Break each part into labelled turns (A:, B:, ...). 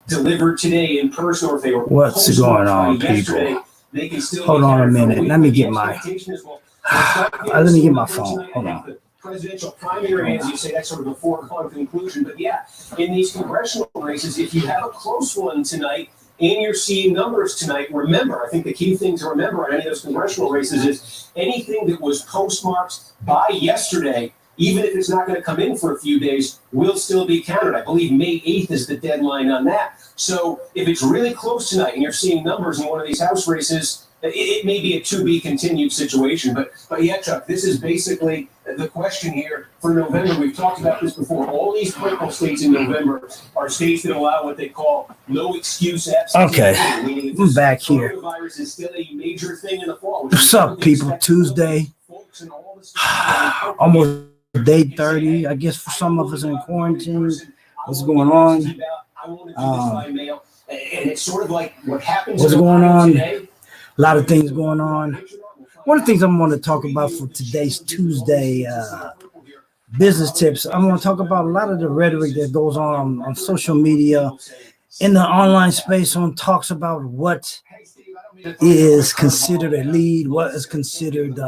A: delivered today in person or if they were
B: What's going on, people? Hold on a minute. Let me get my let me get my phone. Hold on.
A: Presidential primary, as you say, that's sort of a foregone conclusion. But yeah, in these congressional races, if you have a close one tonight and you're seeing numbers tonight, remember, I think the key thing to remember on any of those congressional races is anything that was postmarked by yesterday, even if it's not going to come in for a few days, will still be counted. I believe May 8th is the deadline on that. So if it's really close tonight and you're seeing numbers in one of these House races, it may be a to be continued situation. But yeah, Chuck, this is basically the question here for November. We've talked about this before. All these purple states in November are states that allow what they call no excuse absentee.
B: Okay, I'm back here.
A: Coronavirus is still a major thing in the fall.
B: What's up, people? Tuesday, almost day 30. I guess for some of us in quarantine. What's going on?
A: And it's sort of like what happens.
B: What's going on? Today. A lot of things going on. One of the things I'm going to talk about for today's Tuesday business tips, I'm going to talk about a lot of the rhetoric that goes on social media, in the online space, on talks about what is considered a lead, what is considered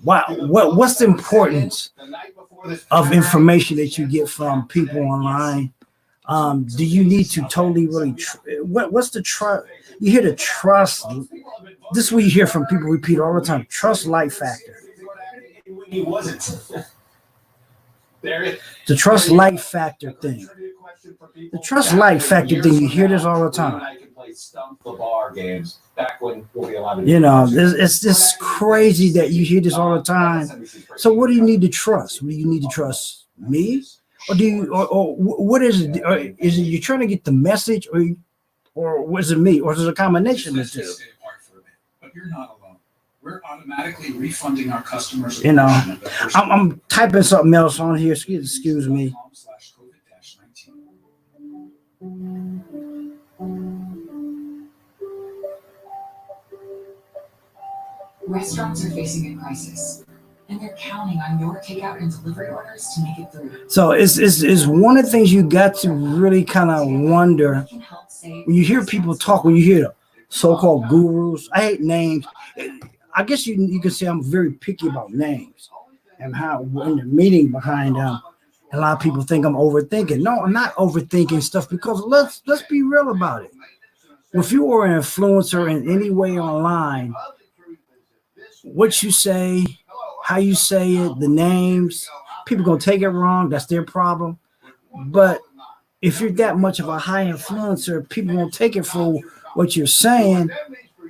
B: what's the importance of information that you get from people online. Do you need to totally really what's the trust? You hear the trust. This is what you hear from people repeat all the time. Trust light factor. The trust light factor thing. The trust light factor thing. You hear this all the time. You know, it's just crazy that you hear this all the time. So what do you need to trust? Do you need to trust me? Or do you, or what is it? Or is it you're trying to get the message, or was it me, or is it a combination of the two?
C: But you're not alone. We're automatically refunding our customers.
B: You know, I'm typing something else on here. Excuse me.
D: Restaurants are facing a crisis, and they're counting on your takeout and delivery orders to make it through.
B: So it's one of the things you got to really kind of wonder when you hear people talk, when you hear the so-called gurus. I hate names. I guess you can say I'm very picky about names and how in the meaning behind them. A lot of people think I'm overthinking. No, I'm not overthinking stuff, because let's be real about it. If you are an influencer in any way online, what you say, how you say it, the names, people gonna take it wrong. That's their problem. But if you're that much of a high influencer, people won't take it for what you're saying.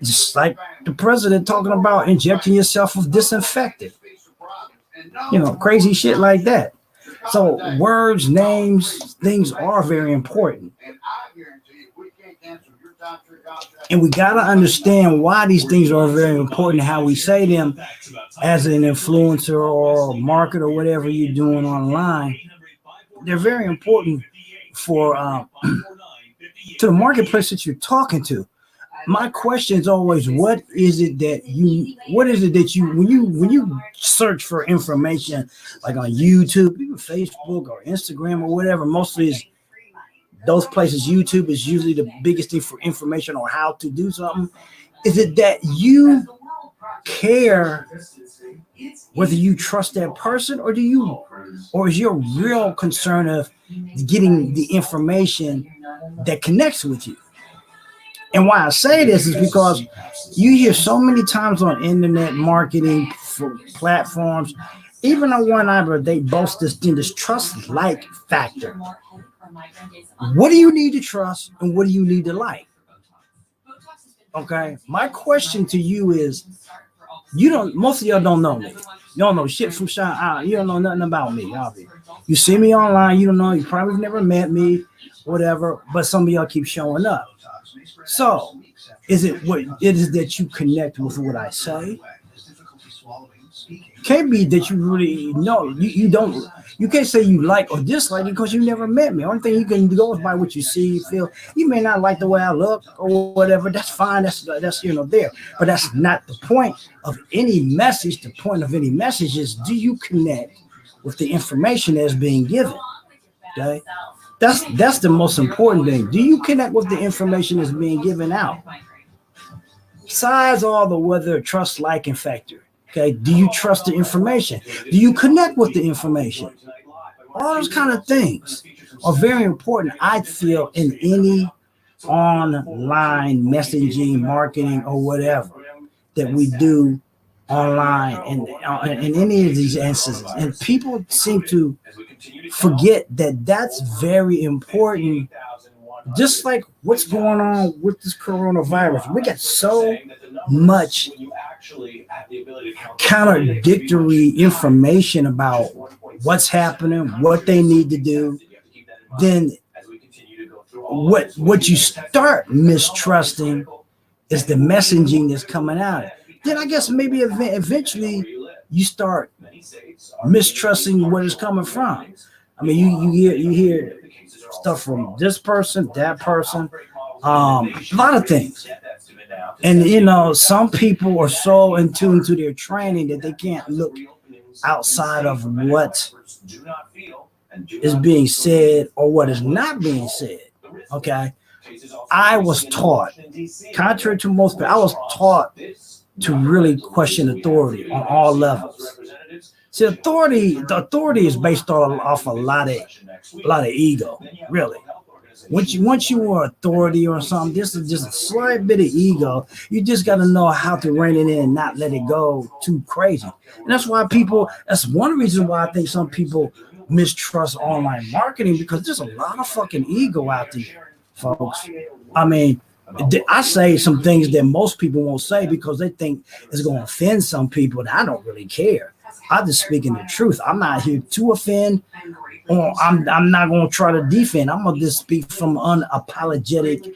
B: Just like the president talking about injecting yourself with disinfectant, crazy shit like that. So words, names, things are very important. And we got to understand why these things are very important, how we say them as an influencer or market or whatever you're doing online. They're very important for to the marketplace that you're talking to. My question is always, what is it that you when you search for information, like on YouTube, even Facebook or Instagram or whatever, mostly is those places. YouTube is usually the biggest thing for information on how to do something. Is it that you care whether you trust that person, or is your real concern of getting the information that connects with you? And why I say this is because you hear so many times on internet marketing for platforms, even on one they boast this thing, this trust like factor. What do you need to trust and what do you need to like? Okay, my question to you is, most of y'all don't know me. You don't know shit from Sean. You don't know nothing about me. You see me online, you don't know, you probably never met me, whatever, but some of y'all keep showing up. So, is it what it is that you connect with what I say? Can't be that you really know. You don't. You can't say you like or dislike it because you never met me. Only thing you can go is by what you see, you feel. You may not like the way I look or whatever. That's fine. That's there. But that's not the point of any message. The point of any message is, do you connect with the information that's being given? Okay. That's the most important thing. Do you connect with the information that's being given out? Besides all the whether trust, like, and factor. Okay, do you trust the information? Do you connect with the information? All those kind of things are very important, I feel, in any online messaging, marketing, or whatever that we do online and in any of these instances. And people seem to forget that that's very important. Just like what's going on with this coronavirus, we got so much contradictory information about what's happening, what they need to do. Then what you start mistrusting is the messaging that's coming out. Then I guess maybe eventually you start mistrusting where it's coming from. I mean, you hear stuff from this person, that person, a lot of things. And some people are so in tune to their training that they can't look outside of what is being said or what is not being said. Okay. I was taught, contrary to most people, I was taught to really question authority on all levels. See, the authority is based off a lot of ego, really. Once you are authority or something, this is just a slight bit of ego. You just got to know how to rein it in and not let it go too crazy. And that's one reason why I think some people mistrust online marketing, because there's a lot of fucking ego out there, folks. I mean, I say some things that most people won't say because they think it's going to offend some people, and I don't really care. I'm just speaking the truth. I'm not here to offend, or I'm not going to try to defend. I'm going to just speak from unapologetic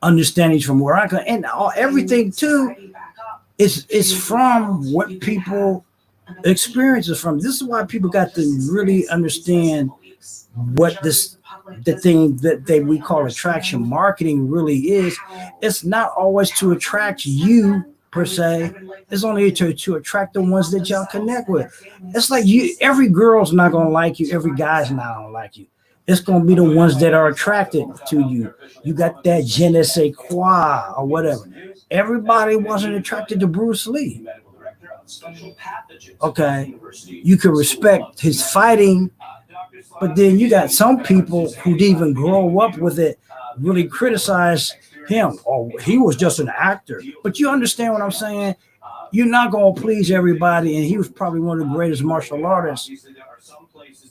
B: understandings from where I come. And everything, too, is from what people experiences from. This is why people got to really understand what the thing that we call attraction marketing really is. It's not always to attract you per se. It's only to attract the ones that y'all connect with. It's like every girl's not gonna like you, every guy's not gonna like you. It's gonna be the ones that are attracted to you. You got that je ne sais quoi or whatever. Everybody wasn't attracted to Bruce Lee. Okay, you can respect his fighting, but then you got some people who didn't even grow up with it really criticize him. Oh, he was just an actor. But you understand what I'm saying? You're not going to please everybody, and he was probably one of the greatest martial artists,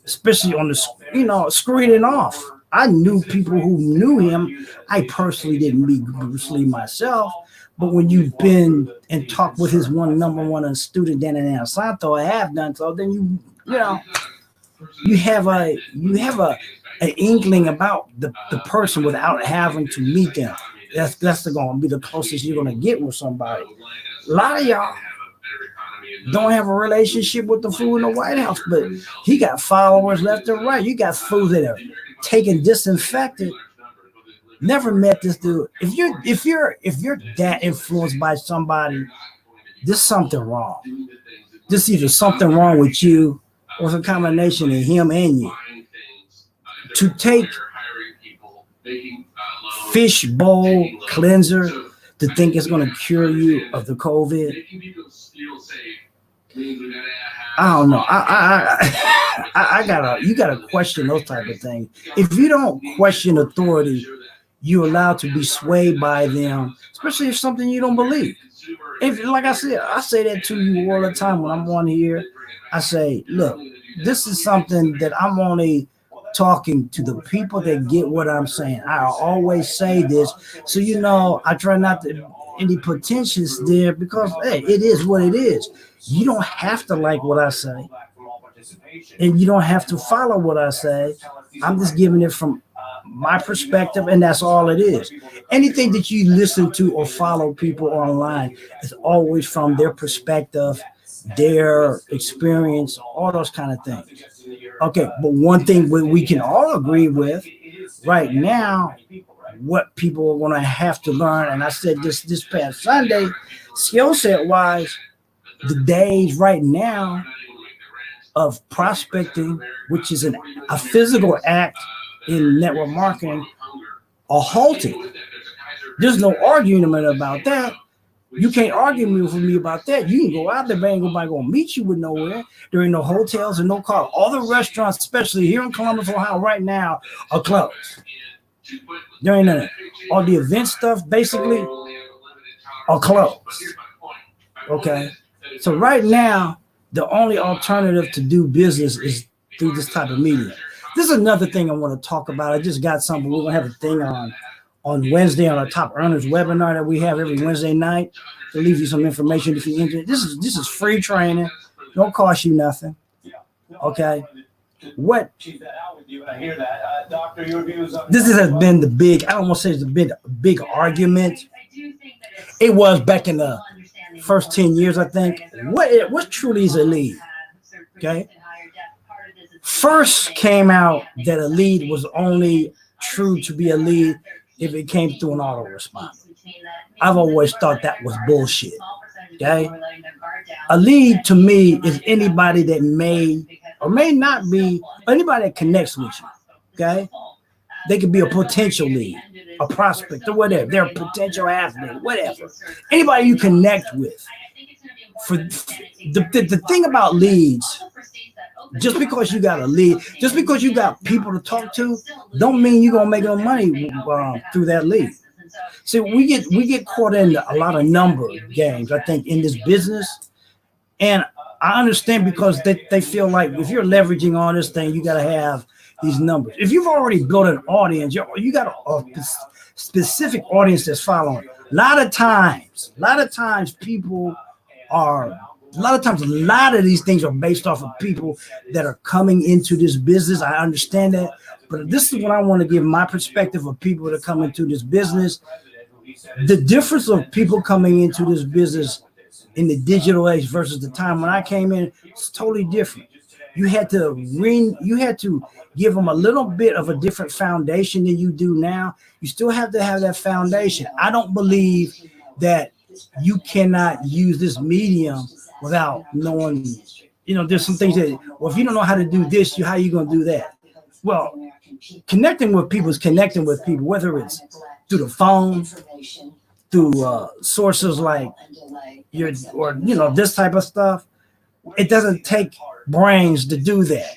B: especially on the, screening off. I knew people who knew him. I personally didn't meet Bruce Lee myself, but when you've been and talked with his number one student, Danny Santo, I have done so, then you have an inkling about the person without having to meet them. That's going to be the closest you're going to get with somebody. A lot of y'all don't have a relationship with the fool in the White House, but he got followers left and right. You got fools that are taking disinfectant. Never met this dude. If you're that influenced by somebody, there's something wrong. There's either something wrong with you, or it's a combination of him and you. To take fish bowl cleanser to think it's going to cure you of the COVID, I don't know. You gotta question those type of things. If you don't question authority, you're allowed to be swayed by them, especially if something you don't believe. If, like I said, I say that to you all the time when I'm on here. I say, look, this is something that I'm only talking to the people that get what I'm saying. I always say this, so I try not to any pretentious there, because hey, it is what it is. You don't have to like what I say, and you don't have to follow what I say. I'm just giving it from my perspective, and that's all it is. Anything that you listen to or follow people online is always from their perspective, their experience, all those kind of things. Okay, but one thing we can all agree with right now, what people are going to have to learn, and I said this past Sunday, skill set wise, the days right now of prospecting, which is a physical act in network marketing, are halted. There's no argument about that. You can't argue with me about that. You can go out there, but ain't nobody gonna meet you with nowhere. There ain't no hotels and no car. All the restaurants, especially here in Columbus, Ohio, right now, are closed. There ain't none. All the event stuff basically are closed. Okay. So right now, the only alternative to do business is through this type of media. This is another thing I want to talk about. I just got something. We're gonna have a thing on Wednesday on our top earners webinar that we have every Wednesday night to leave you some information if you're interested. This is free training. Don't cost you nothing. Okay. What?
A: I hear that. Doctor, your views on
B: this has been the big, I don't want to say it's been a big argument. It was back in the first 10 years, I think. What truly is a lead? Okay. First came out that a lead was only true to be a lead if it came through an autoresponder. I've always thought that was bullshit. Okay. A lead to me is anybody that may or may not be, anybody that connects with you. Okay. They could be a potential lead, a prospect, or whatever. They're a potential athlete, whatever. Anybody you connect with. For the thing about leads, just because you got a lead, just because you got people to talk to, don't mean you're gonna make no money through that lead. See, we get caught in a lot of number games, I think, in this business, and I understand because they feel like if you're leveraging on this thing, you got to have these numbers. If you've already built an audience, you got a specific audience that's following. A lot of times people are. A lot of these things are based off of people that are coming into this business. I understand that, but this is what I want to give my perspective of people that come into this business. The difference of people coming into this business in the digital age versus the time when I came in, it's totally different. You had to give them a little bit of a different foundation than you do now. You still have to have that foundation. I don't believe that you cannot use this medium without knowing, there's some things that, well, if you don't know how to do this, how are you going to do that? Well, connecting with people is connecting with people, whether it's through the phone, through sources like this type of stuff. It doesn't take brains to do that.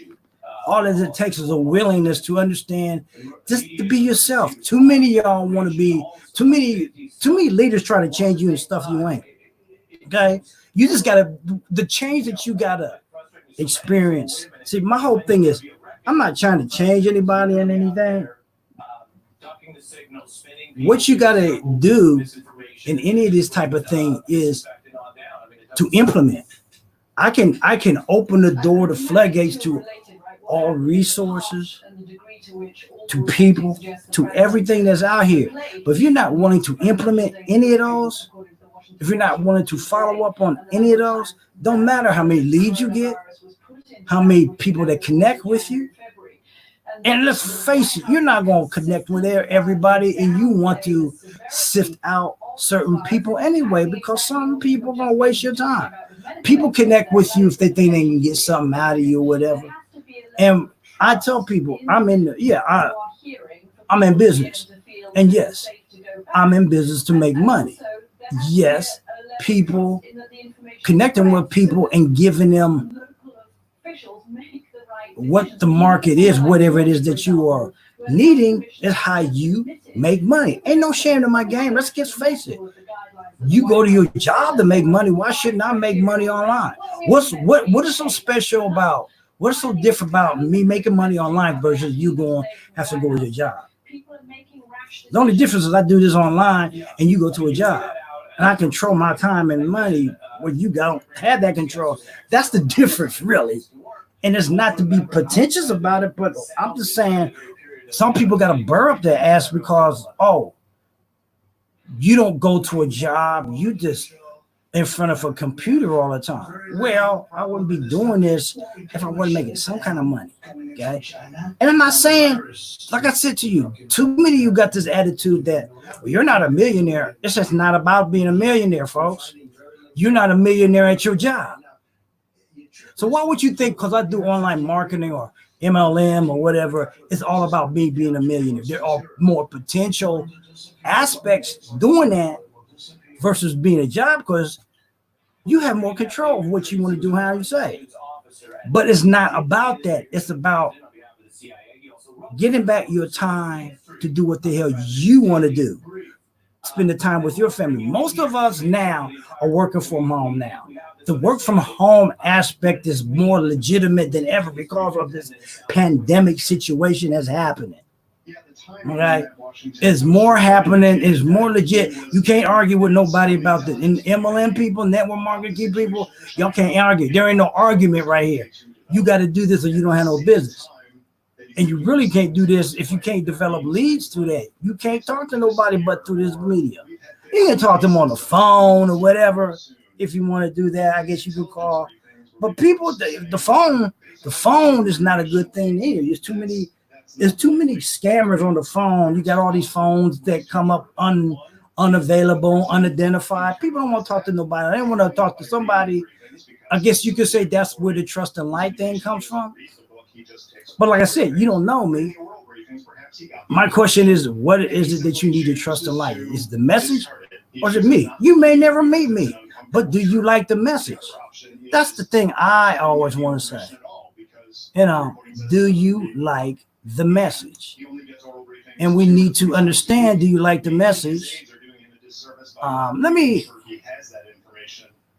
B: All that it takes is a willingness to understand, just to be yourself. Too many of y'all want to be, too many leaders try to change you and stuff you ain't. Okay? You just gotta, the change that you gotta experience. See, my whole thing is, I'm not trying to change anybody and anything. What you gotta do in any of this type of thing is to implement. I can open the door, the floodgates to all resources, to people, to everything that's out here. But if you're not willing to implement any of those, if you're not willing to follow up on any of those, don't matter how many leads you get, how many people that connect with you. And let's face it, you're not going to connect with everybody, and you want to sift out certain people anyway, because some people are going to waste your time. People connect with you if they think they can get something out of you or whatever. And I tell people, I'm in business. And yes, I'm in business to make money. Yes, people connecting with people and giving them what the market is, whatever it is that you are needing, is how you make money. Ain't no shame in my game. Let's just face it. You go to your job to make money. Why shouldn't I make money online? What is so special about, what's so different about me making money online versus you going have to go to your job? The only difference is I do this online and you go to a job. And I control my time and money when you don't have that control. That's the difference, really. And it's not to be pretentious about it, but I'm just saying some people got to burr up their ass because, you don't go to a job. You just in front of a computer all the time. Well, I wouldn't be doing this if I wasn't making some kind of money. Okay. And I'm not saying, like I said to you, too many of you got this attitude that, well, you're not a millionaire. It's just not about being a millionaire, folks. You're not a millionaire at your job. So why would you think, because I do online marketing or MLM or whatever, it's all about me being a millionaire? There are more potential aspects doing that versus being a job, because you have more control of what you want to do, how you say. But it's not about that. It's about getting back your time to do what the hell you want to do. Spend the time with your family. Most of us now are working from home now. The work from home aspect is more legitimate than ever because of this pandemic situation that's happening. Okay, it's more happening. It's more legit. You can't argue with nobody about this. And MLM people, network marketing people, y'all can't argue. There ain't no argument right here. You got to do this or you don't have no business. And you really can't do this if you can't develop leads through that. You can't talk to nobody but through this media. You can talk to them on the phone or whatever. If you want to do that, I guess you could call. But people, the phone is not a good thing either. There's too many scammers on the phone. You got all these phones that come up unavailable, unidentified. People don't want to talk to nobody. They don't want to talk to somebody. I guess you could say that's where the trust and light thing comes from. But like I said, you don't know me. My question is, what is it that you need to trust and like? Is it the message or is it me? You may never meet me, but do you like the message? That's the thing I always want to say. You know, do you like the message? And we need to understand, do you like the message? Let me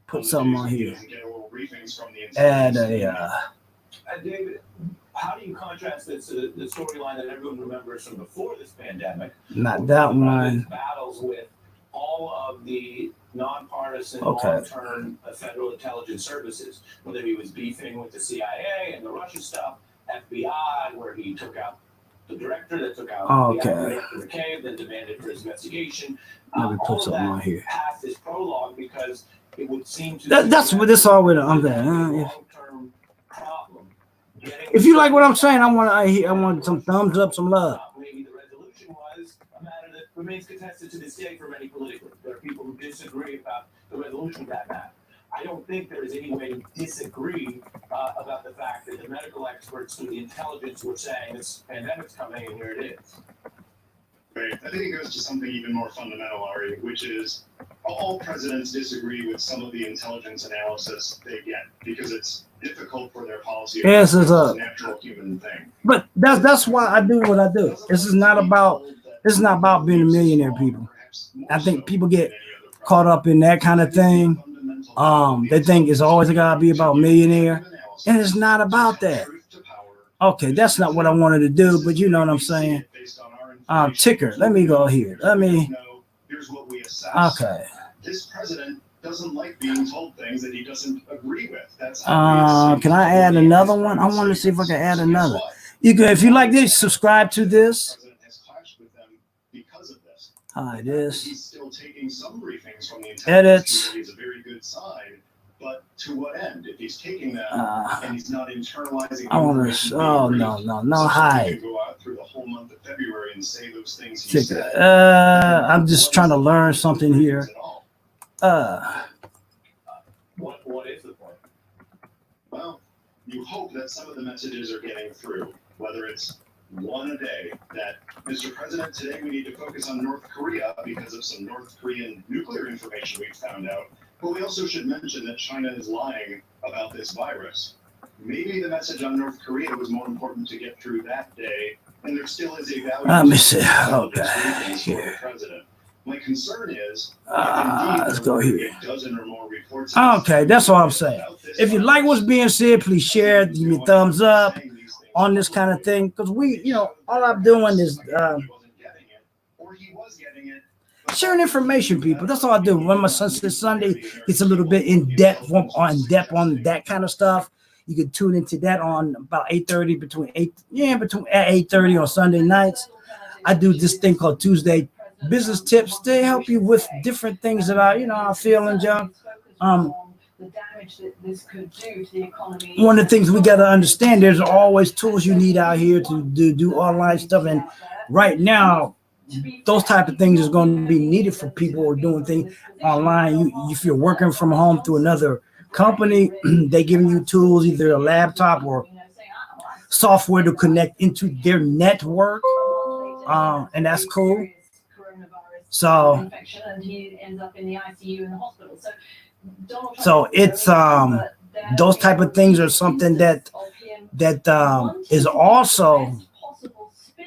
B: put something on here. Add a...
A: David, how do you contrast this the storyline that everyone remembers from before this pandemic?
B: Not that one.
A: Battles with all of the nonpartisan,
B: Okay.
A: long-term federal intelligence services, whether he was beefing with the CIA and the Russia stuff, FBI, where he took out the director that took out
B: Okay.
A: the director McCabe, then demanded for his investigation.
B: Let me
A: All
B: put
A: of
B: something
A: that
B: on here.
A: passed this prologue because it would seem to
B: That's what this all with. I'm there.
A: long-term problem.
B: If you like what I'm saying, I want some thumbs up, some love.
A: Maybe the resolution was a matter that remains contested to this day for many politically. There are people who disagree about the resolution of that matter. I don't think there is any way to disagree about the fact that the medical experts through the intelligence were saying this pandemic's coming and here it is.
E: Right. I think it goes to something even more fundamental, Ari, which is all presidents disagree with some of the intelligence analysis they get because it's difficult for their policy.
B: Yes, it's a
E: natural human thing.
B: But that's why I do what I do. This is not about being a millionaire, people. I think people get caught up in that kind of thing. They think it's always gotta be about millionaire, and it's not about that. Okay, that's not what I wanted to do, but you know what I'm saying. Ticker. Let me go here. Okay.
E: This president doesn't like being told things that he doesn't agree with. That's
B: can I add another one? I want to see if I can add another. You can, if you like this, subscribe to this. Hi, this.
E: He's still taking some briefings from the
B: Edits.
E: Community is a very good sign, but to what end? If he's taking them and he's not internalizing.
B: I want to. Oh no! Hi.
E: Go out through the whole month of February and say those things. He
B: Ticker.
E: said.
B: I'm just trying to learn something here.
A: What is the point?
E: Well, you hope that some of the messages are getting through, whether it's one a day, that Mr. President, today we need to focus on North Korea because of some North Korean nuclear information we've found out. But we also should mention that China is lying about this virus. Maybe the message on North Korea was more important to get through that day, and there still is a value.
B: Let me see.
E: Okay.
B: Okay.
E: Here. President. My concern is,
B: Let's go here.
E: a dozen or more reports.
B: Okay, that's all I'm saying. If you like what's being said, please share, give me a thumbs up on this kind of thing, because all I'm doing is sharing information, people. That's all I do. When my son says Sunday, it's a little bit in depth on that kind of stuff. You can tune into that on about 8:30 between 8:30 on Sunday nights. I do this thing called Tuesday Business Tips to help you with different things that I feel and junk.
F: The damage that this could do to the economy.
B: One of the things we got to understand, there's always tools you need out here to do online stuff, and right now those type of things is going to be needed for people who are doing things online. If you're working from home through another company, they giving you tools, either a laptop or software to connect into their network. And that's cool. So,
F: infection, and he ends up in the ICU in the hospital. So,
B: so it's those type of things are something that is also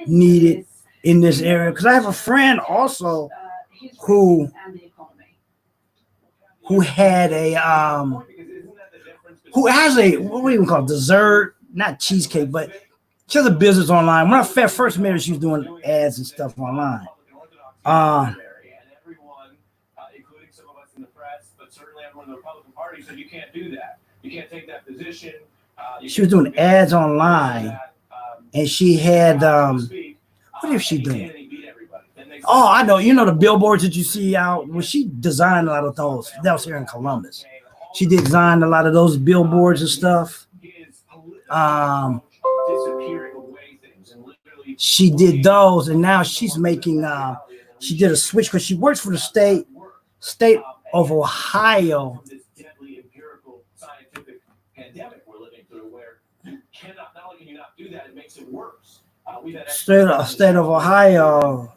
B: needed in this area. Because I have a friend also who had a who has a, what do you even call it, dessert, not cheesecake, but she has a business online. When I first met her, she was doing ads and stuff online.
A: And everyone, including some of us in the press, but certainly everyone in the Republican Party, said you can't do that. You can't take that position.
B: She was doing ads online, and she had what is she doing? Oh, I know. You know the billboards that you see out. Well, she designed a lot of those. That was here in Columbus. She designed a lot of those billboards and stuff. She did those, and now she's making. She did a switch because she works for the state of Ohio. State of Ohio.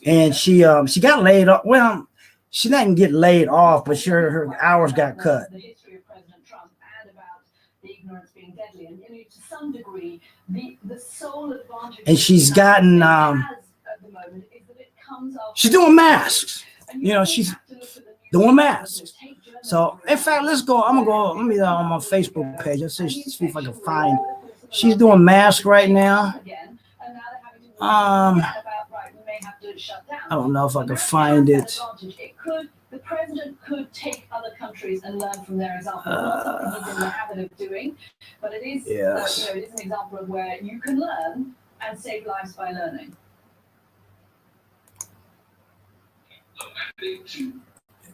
B: And she got laid off. Well, she didn't get laid off, but sure her hours got cut.
F: The history of President Trump and about the ignorance being deadly, and to some degree, the sole advantage.
B: And she's gotten
F: at the moment is that it comes after
B: she's doing masks. You know, she's doing masks. So in fact, let's go. I'm gonna go. Let me on my Facebook page. Let's see if I can find. She's doing masks right now. I don't know if I can find it.
F: The president could take other countries and learn from their example. Not something he's in the habit of doing, but it is,
B: yes.
F: It is an example of where you can learn and save lives by learning.
G: Look, I think to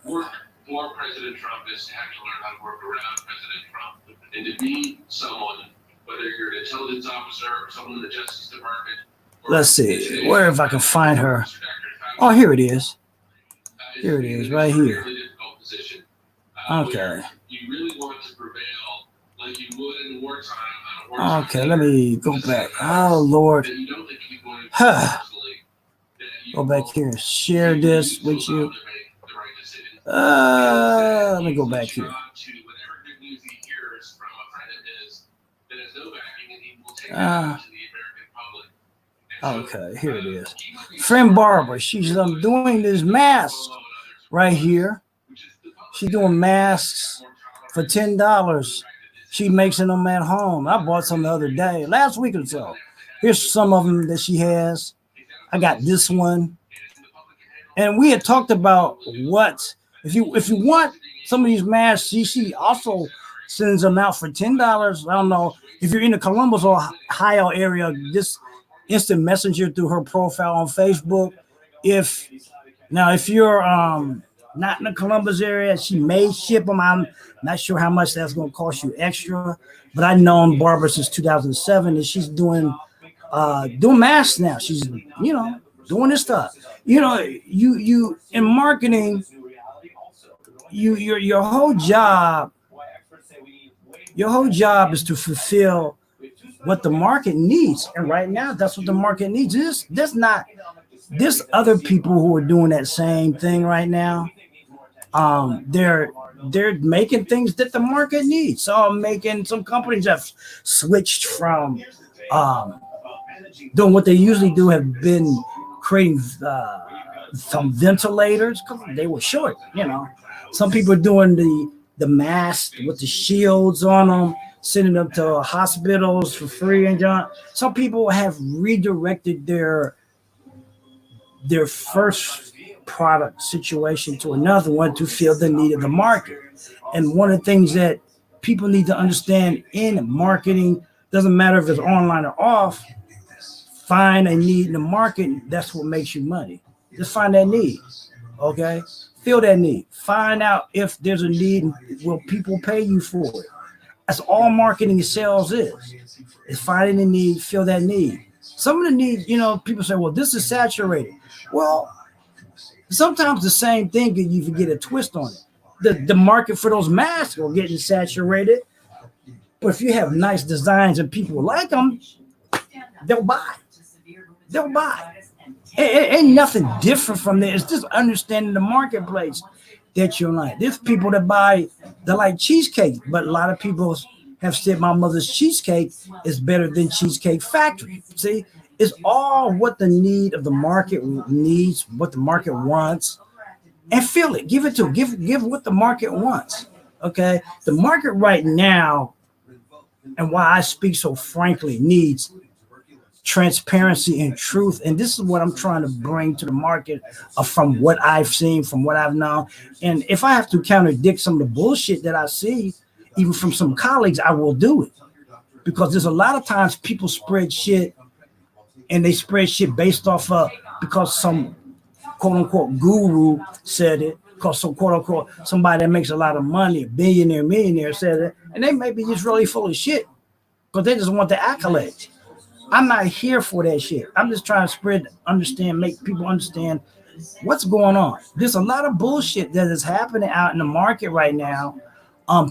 G: work for President Trump is to have to learn how to work around President Trump, and to be someone, whether you're an intelligence officer or someone in the Justice Department.
B: Let's see, where if I can find her. Oh, here it is. Here it is, right here. Okay.
G: You really want to prevail like you would in wartime.
B: Okay, let me go back. Oh, Lord. Go back here. Share this with you. Let me go back here. Okay, here it is. Friend Barbara, she's doing this mask right here. She's doing masks for $10. She makes them at home. I bought some the other day, last week or so. Here's some of them that she has. I got this one. And we had talked about what, if you want some of these masks, she also sends them out for $10. I don't know if you're in the Columbus, Ohio area, this instant messenger through her profile on Facebook. If you're not in the Columbus area, she may ship them. I'm not sure how much that's going to cost you extra, but I've known Barbara since 2007, and she's doing masks now. She's doing this stuff. You in marketing, your whole job is to fulfill what the market needs, and right now that's what the market needs. There's other people who are doing that same thing right now. They're making things that the market needs. So some companies have switched from doing what they usually do, have been creating some ventilators because they were short. Some people are doing the masks with the shields on them, sending them to hospitals for free. And some people have redirected their first product situation to another one to fill the need of the market. And one of the things that people need to understand in marketing, doesn't matter if it's online or off, find a need in the market. That's what makes you money. Just find that need. Okay? Fill that need. Find out if there's a need. Will people pay you for it? That's all marketing and sales is finding a need, fill that need. Some of the needs, people say, well, this is saturated. Well, Sometimes the same thing, you can get a twist on it. The market for those masks are getting saturated. But if you have nice designs and people like them, they'll buy. They'll buy. Ain't nothing different from there. It's just understanding the marketplace that you like. There's people that like cheesecake, but a lot of people have said my mother's cheesecake is better than Cheesecake Factory. See, it's all what the need of the market needs, what the market wants, and feel it. Give it to give what the market wants. Okay, the market right now, and why I speak so frankly, needs transparency and truth. And this is what I'm trying to bring to the market from what I've seen, from what I've known. And if I have to contradict some of the bullshit that I see, even from some colleagues, I will do it. Because there's a lot of times people spread shit, and they spread shit based off of because some quote unquote guru said it, because some quote unquote somebody that makes a lot of money, a billionaire, millionaire said it, and they may be just really full of shit because they just want the accolades. I'm not here for that shit. I'm just trying to make people understand what's going on. There's a lot of bullshit that is happening out in the market right now.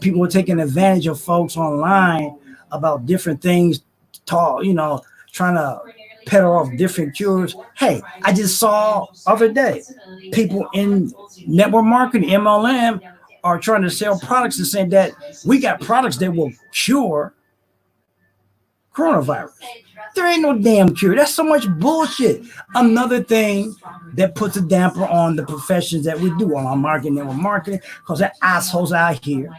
B: People are taking advantage of folks online about different things, trying to peddle off different cures. Hey, I just saw other day people in network marketing, MLM, are trying to sell products and saying that we got products that will cure coronavirus. There ain't no damn cure. That's so much bullshit. Another thing that puts a damper on the professions that we do on our marketing, network marketing, because the assholes out here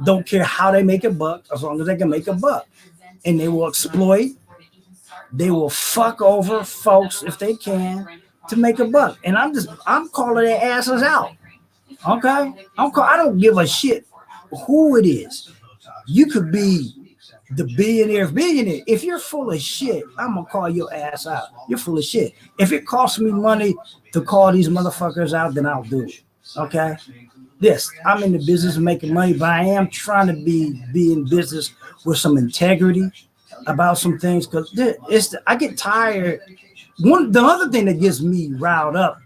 B: don't care how they make a buck as long as they can make a buck. And they will exploit, they will fuck over folks if they can to make a buck. And I'm calling their asses out. Okay? I don't give a shit who it is. You could be the billionaire. If you're full of shit, I'm gonna call your ass out. You're full of shit. If it costs me money to call these motherfuckers out, then I'll do it. Okay? Yes, I'm in the business of making money, but I am trying to be in business with some integrity about some things, because I get tired. The other thing that gets me riled up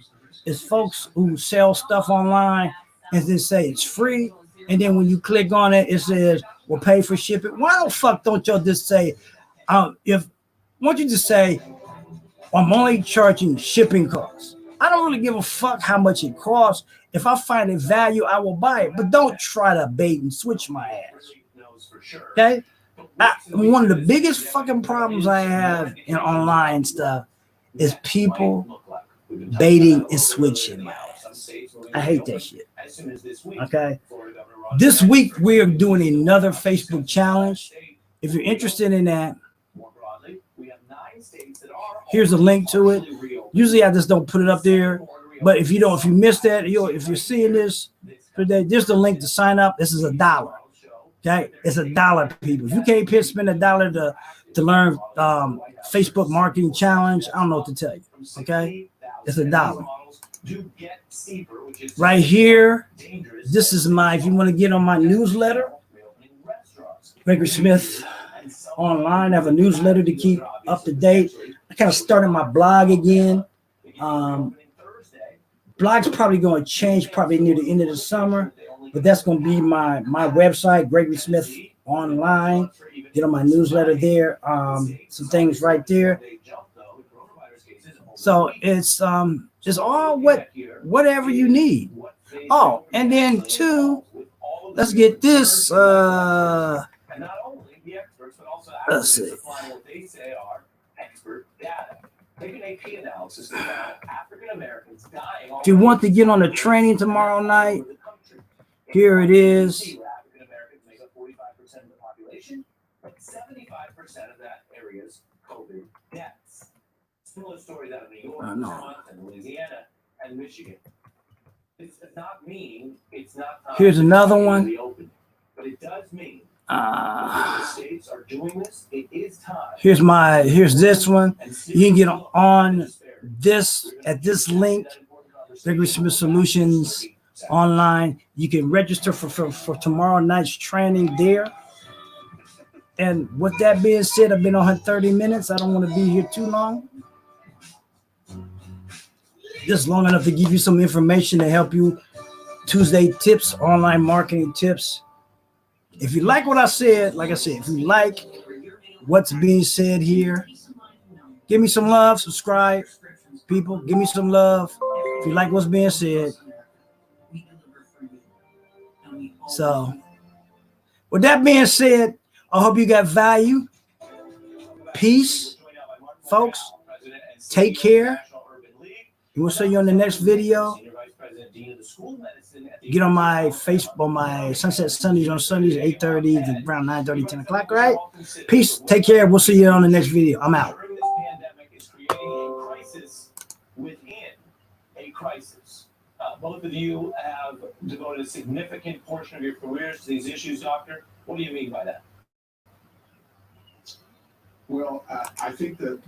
B: is folks who sell stuff online and then say it's free, and then when you click on it, it says we'll pay for shipping. Why the fuck don't y'all just say, why don't you just say, I'm only charging shipping costs? I don't really give a fuck how much it costs. If I find a value, I will buy it. But don't try to bait and switch my ass. Okay? One of the biggest fucking problems I have in online stuff is people baiting and switching my ass. I hate that shit. Okay? This week, we're doing another Facebook challenge. If you're interested in that, here's a link to it. Usually I just don't put it up there. But if you missed that, if you're seeing this today, there's the link to sign up. This is $1. Okay, it's $1, people. If you can't spend $1 to learn Facebook marketing challenge, I don't know what to tell you. Okay, it's $1. Right here, this is if you want to get on my newsletter, Gregory Smith Online. I have a newsletter to keep up to date. I kind of started my blog again. Blog's probably going to change probably near the end of the summer, but that's going to be my website, Gregory Smith Online. Get on my newsletter there. Some things right there. So it's all whatever you need. Oh, and then two, let's get this. Let's see. If you want to get on the training tomorrow night, here it is.
A: 75% of the population, but 75% of that area's COVID deaths. Similar stories out of New York, Vermont, and Louisiana, and Michigan. It does not mean it's not.
B: Here's another one.
A: Reopened, but it does mean the states are doing this. It is time.
B: Here's this one. You can get on this at this link, Gregory Smith Solutions Online. You can register for tomorrow night's training there. And with that being said, I've been on here 30 minutes. I don't want to be here too long. just long enough to give you some information to help you. Tuesday tips, online marketing tips. If you like what I said, like I said, if you like what's being said here, give me some love, subscribe. People, give me some love. If you like what's being said. So, with that being said, I hope you got value. Peace, folks. Take care. And we'll see you on the next video. Get on my Facebook, on my Sunset Sundays on Sundays, 8:30 to around 9:30, 10 o'clock, right? Peace. Take care. We'll see you on the next video. I'm out.
A: During this pandemic is creating a crisis within a crisis. Both of you have devoted a significant portion of your careers to these issues, Doctor. What do you mean by that?
H: Well, I think that